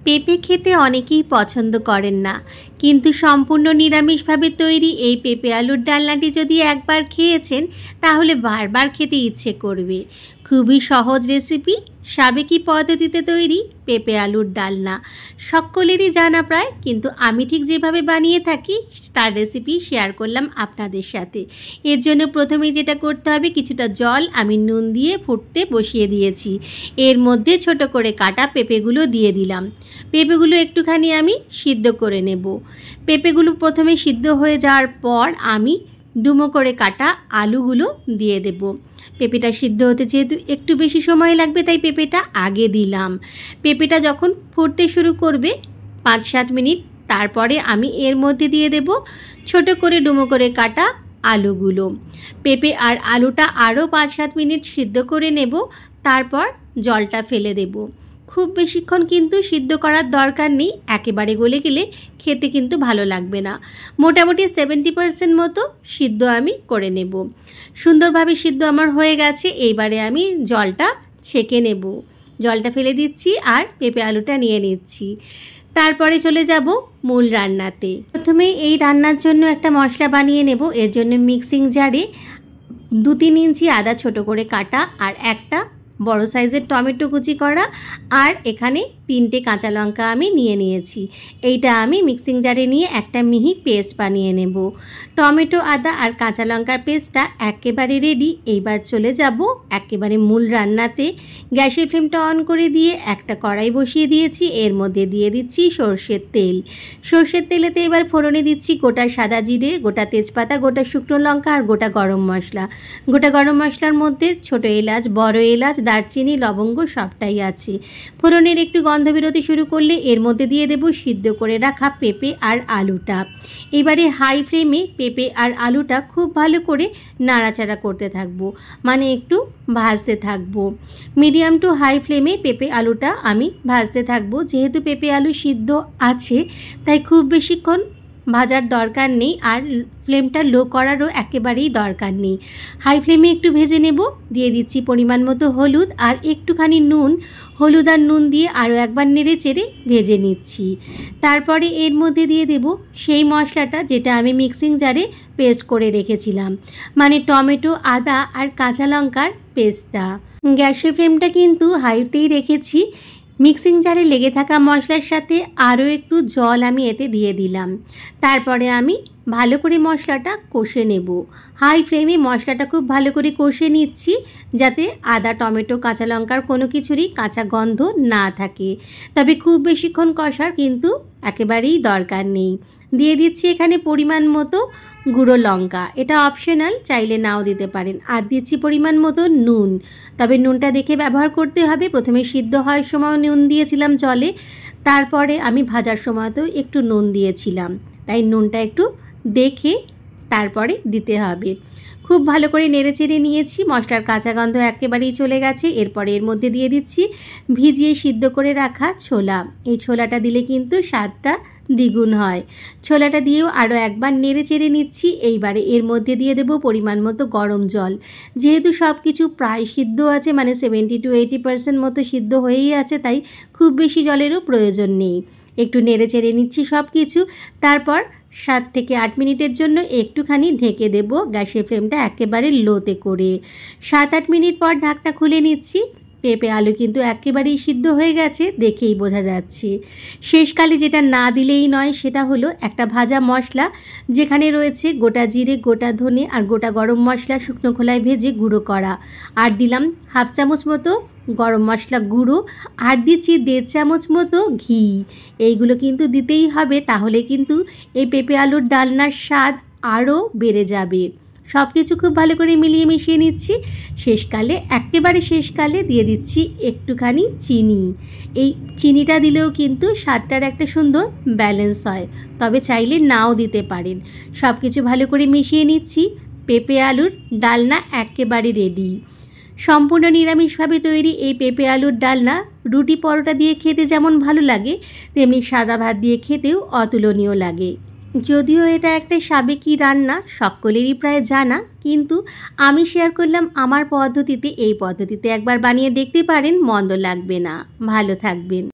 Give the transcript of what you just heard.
পেঁপে খেতে অনেকেই পছন্দ করেন না, কিন্তু সম্পূর্ণ নিরামিষভাবে তৈরি এই পেঁপে আলুর ডালনাটি যদি একবার খেয়েছেন তাহলে বারবার খেতে ইচ্ছে করবে। খুবই সহজ রেসিপি, সাবেকি পদ্ধতিতে তৈরি পেঁপে আলুর ডালনা সকলেরই জানা প্রায়, কিন্তু আমি ঠিক যেভাবে বানিয়ে থাকি তার রেসিপি শেয়ার করলাম আপনাদের সাথে। এর জন্য প্রথমেই যেটা করতে হবে, কিছুটা জল আমি নুন দিয়ে ফুটতে বসিয়ে দিয়েছি। এর মধ্যে ছোট করে কাটা পেঁপেগুলো দিয়ে দিলাম। পেঁপেগুলো একটুখানি আমি সিদ্ধ করে নেব। পেঁপেগুলো প্রথমে সিদ্ধ হয়ে যাওয়ার পর আমি ডুমো করে কাটা আলুগুলো দিয়ে দেব। পেঁপেটা সিদ্ধ হতে যেহেতু একটু বেশি সময় লাগবে তাই পেঁপেটা আগে দিলাম। পেঁপেটা যখন ফুটতে শুরু করবে 5-7 মিনিট, তারপরে আমি এর মধ্যে দিয়ে দেব ছোট করে ডুমো করে কাটা আলুগুলো। পেঁপে আর আলুটা আরও 5-7 মিনিট সিদ্ধ করে নেব, তারপর জলটা ফেলে দেব। খুব বেশিক্ষণ কিন্তু সিদ্ধ করার দরকার নেই, একেবারে গলে গেলে খেতে কিন্তু ভালো লাগবে না। মোটামুটি 70% মতো সিদ্ধ আমি করে নেব। সুন্দরভাবে সিদ্ধ আমার হয়ে গেছে, এইবারে আমি জলটা ছেঁকে নেব। জলটা ফেলে দিচ্ছি আর পেঁপে আলুটা নিয়ে নিচ্ছি। তারপরে চলে যাব মূল রান্নাতে। প্রথমে এই রান্নার জন্য একটা মশলা বানিয়ে নেব। এর জন্য মিক্সিং জারে 2-3 ইঞ্চি আদা ছোট করে কাটা আর একটা বড় সাইজের টমেটো কুচি করা আর এখানে 3টে কাঁচা লঙ্কা আমি নিয়ে নিয়েছি। এইটা আমি মিক্সিং জারে নিয়ে একটা মিহি পেস্ট বানিয়ে নেব। টমেটো, আদা আর কাঁচা লঙ্কার পেস্টটা একেবারে রেডি। এইবার চলে যাব একেবারে মূল রান্নাতে। গ্যাসের ফ্লেমটা অন করে দিয়ে একটা কড়াই বসিয়ে দিয়েছি। এর মধ্যে দিয়ে দিচ্ছি সর্ষের তেল। সর্ষের তেলেতে এবার ফোড়নে দিচ্ছি গোটা সাদা জিরে, গোটা তেজপাতা, গোটা শুকনো লঙ্কা আর গোটা গরম মশলা। গোটা গরম মশলার মধ্যে ছোট এলাচ, বড় এলাচ, দারচিনি, লবঙ্গ সবটাই আছে। ফোড়নের একটু গন্ধ বেরোতে শুরু করলে এর মধ্যে দিয়ে দেব সিদ্ধ করে রাখা পেঁপে আর আলুটা। এবারে হাই ফ্লেমে পেঁপে আর আলুটা খুব ভালো করে নাড়াচাড়া করতে থাকবো, মানে একটু ভাজতে থাকবো। মিডিয়াম টু হাই ফ্লেমে পেঁপে আলুটা আমি ভাজতে থাকবো। যেহেতু পেঁপে আলু সিদ্ধ আছে তাই খুব বেশিক্ষণ ভাজার দরকার নেই, আর ফ্লেমটা লো করারও একেবারেই দরকার নেই। হাই ফ্লেমে একটু ভেজে নেব। দিয়ে দিচ্ছি পরিমাণ মতো হলুদ আর একটুখানি নুন। হলুদ আর নুন দিয়ে আরও একবার নেড়ে চেড়ে ভেজে নিচ্ছি। তারপরে এর মধ্যে দিয়ে দেব সেই মশলাটা যেটা আমি মিক্সিং জারে পেস্ট করে রেখেছিলাম, মানে টমেটো, আদা আর কাঁচা লঙ্কার পেস্টটা। গ্যাসের ফ্লেমটা কিন্তু হাইতেই রেখেছি। মিক্সিং জারে লেগে থাকা মশলার সাথে আরও একটু জল আমি এতে দিয়ে দিলাম। তারপরে আমি ভালো করে মশলাটা কষে নেব। হাই ফ্লেমে মশলাটা খুব ভালো করে কষে নিচ্ছি, যাতে আদা, টমেটো, কাঁচা লঙ্কার কোনো কিছুরই কাঁচা গন্ধ না থাকে। তবে খুব বেশিক্ষণ কষার কিন্তু একেবারেই দরকার নেই। দিয়ে দিচ্ছি এখানে পরিমাণ মতো গুঁড়ো লঙ্কা, এটা অপশনাল, চাইলে নাও দিতে পারেন। আর দিচ্ছি পরিমাণ মতো নুন, তবে নুনটা দেখে ব্যবহার করতে হবে। প্রথমে সিদ্ধ হওয়ার সময় নুন দিয়েছিলাম জলে, তারপরে আমি ভাজার সময়তেও একটু নুন দিয়েছিলাম, তাই নুনটা একটু দেখে তারপরে দিতে হবে। খুব ভালো করে নেড়েচেড়ে নিয়েছি। মশলার কাঁচা গন্ধ একেবারেই চলে গেছে। এরপরে এর মধ্যে দিয়ে দিচ্ছি ভিজিয়ে সিদ্ধ করে রাখা ছোলা। এই ছোলাটা দিলে কিন্তু স্বাদটা দ্বিগুণ হয়। ছোলাটা দিয়েও আরও একবার নেড়ে চেড়ে নিচ্ছি। এইবারে এর মধ্যে দিয়ে দেব পরিমাণ মতো গরম জল। যেহেতু সব কিছু প্রায় সিদ্ধ আছে, মানে 70-80% মতো সিদ্ধ হয়েই আছে, তাই খুব বেশি জলেরও প্রয়োজন নেই। একটু নেড়ে চেড়ে নিচ্ছি সব কিছু। তারপর 7 থেকে 8 মিনিটের জন্য একটুখানি ঢেকে দেব, গ্যাসের ফ্লেমটা একেবারে লোতে করে। 7-8 মিনিট পর ঢাকনা খুলে নিচ্ছি। পেঁপে আলু কিন্তু একেবারেই সিদ্ধ হয়ে গেছে, দেখেই বোঝা যাচ্ছে। শেষকালে যেটা না দিলেই নয় সেটা হলো একটা ভাজা মশলা, যেখানে রয়েছে গোটা জিরে, গোটা ধনে আর গোটা গরম মশলা শুকনো খোলায় ভেজে গুঁড়ো করা। আর দিলাম 1/2 চামচ মতো গরম মশলা গুঁড়ো, আর দিচ্ছি 1.5 চামচ মতো ঘি। এইগুলো কিন্তু দিতেই হবে, তাহলে কিন্তু এই পেঁপে আলুর ডালনার স্বাদ আরও বেড়ে যাবে। সব কিছু খুব ভালো করে মিলিয়ে মিশিয়ে নিচ্ছি। একেবারে শেষকালে দিয়ে দিচ্ছি একটুখানি চিনি। এই চিনিটা দিলেও কিন্তু স্বাদটার একটা সুন্দর ব্যালেন্স হয়, তবে চাইলে নাও দিতে পারেন। সব কিছু ভালো করে মিশিয়ে নিচ্ছি। পেঁপে আলুর ডালনা একেবারে রেডি। সম্পূর্ণ নিরামিষভাবে তৈরি এই পেঁপে আলুর ডালনা রুটি, পরোটা দিয়ে খেতে যেমন ভালো লাগে, তেমনি সাদা ভাত দিয়ে খেতেও অতুলনীয় লাগে। যদিও এটা একটা সাবেকি রান্না, সকলেরই প্রায় জানা, কিন্তু আমি শেয়ার করলাম আমার পদ্ধতিতে। এই পদ্ধতিতে একবার বানিয়ে দেখতে পারেন, মন্দ লাগবে না। ভালো থাকবেন।